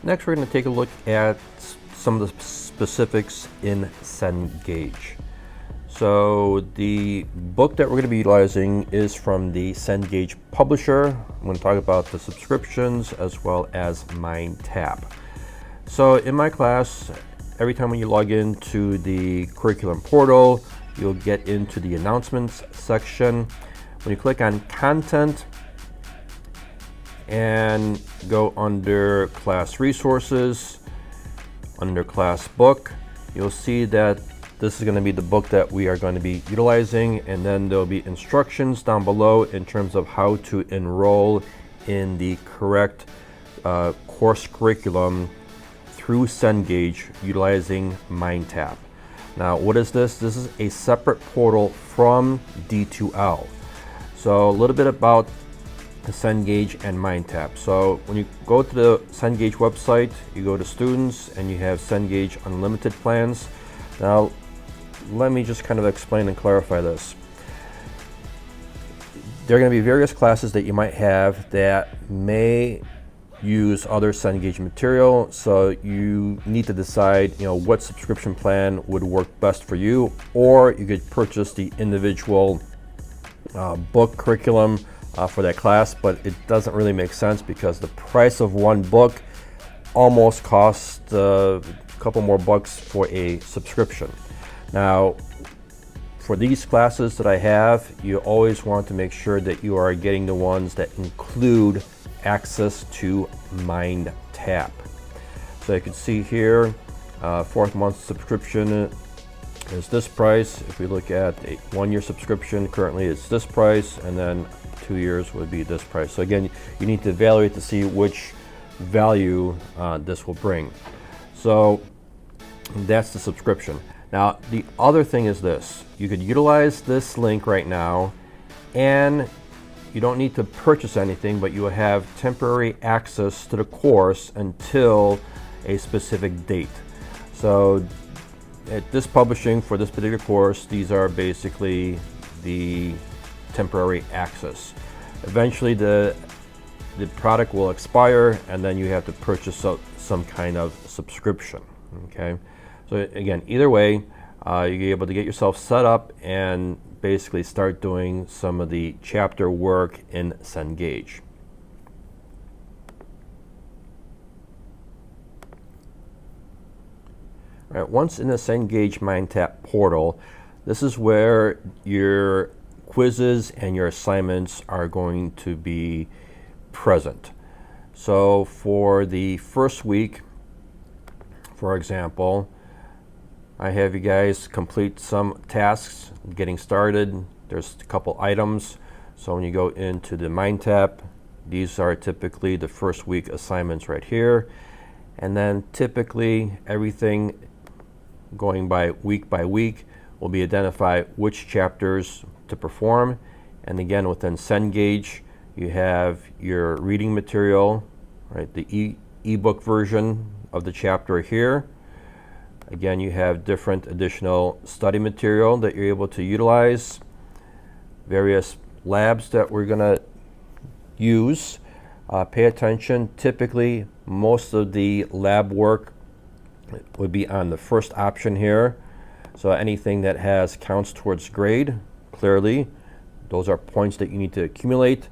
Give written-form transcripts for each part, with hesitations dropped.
Next, we're going to take a look at some of the specifics in Cengage. So the book that we're going to be utilizing is from the Cengage publisher. I'm going to talk about the subscriptions as well as MindTap. So in my class, every time when you log into the curriculum portal, you'll get into the announcements section. When you click on content and go under class resources, under class book, you'll see that this is going to be the book that we are going to be utilizing, and then there'll be instructions down below in terms of how to enroll in the correct course curriculum through Cengage utilizing MindTap. Now, what is this? This is a separate portal from D2L. So a little bit about the Cengage and MindTap. So when you go to the Cengage website, you go to students and you have Cengage unlimited plans. Now, let me just kind of explain and clarify this. There are going to be various classes that you might have that may use other Cengage material, so you need to decide, what subscription plan would work best for you, or you could purchase the individual book curriculum for that class, but it doesn't really make sense because the price of one book almost costs a couple more bucks for a subscription. Now, for these classes that I have, you always want to make sure that you are getting the ones that include access to MindTap. So you can see here, 4th month subscription is this price. If we look at a 1-year subscription, currently it's this price, and then 2 years would be this price. So again, you need to evaluate to see which value this will bring. So that's the subscription. Now, the other thing is this. You could utilize this link right now, and you don't need to purchase anything, but you will have temporary access to the course until a specific date. So at this publishing for this particular course, these are basically the temporary access. Eventually the product will expire, and then you have to purchase some kind of subscription. Okay, so again, either way, you're able to get yourself set up and basically start doing some of the chapter work in Cengage. All right, once in the Cengage MindTap portal, this is where your quizzes and your assignments are going to be present. So for the first week, for example, I have you guys complete some tasks getting started. There's a couple items. So when you go into the MindTap, these are typically the first week assignments right here. And then typically everything going by week will be identified which chapters to perform. And again, within Cengage, you have your reading material, right? The ebook version of the chapter here. Again, you have different additional study material that you're able to utilize, various labs that we're going to use. Pay attention. Typically, most of the lab work would be on the first option here. So anything that has counts towards grade, clearly, those are points that you need to accumulate.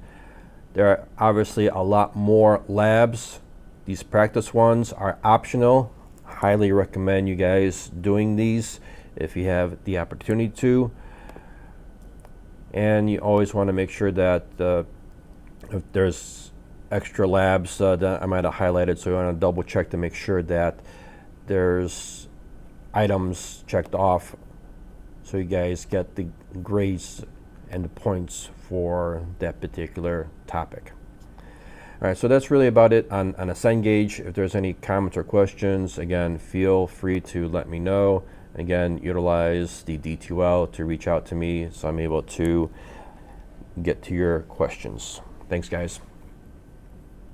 There are obviously a lot more labs. These practice ones are optional. Highly recommend you guys doing these if you have the opportunity to. And you always want to make sure that if there's extra labs that I might have highlighted, so you want to double check to make sure that there's items checked off so you guys get the grades and the points for that particular topic. All right, so that's really about it on a Cengage. If there's any comments or questions, again, feel free to let me know. Again, utilize the D2L to reach out to me so I'm able to get to your questions. Thanks, guys.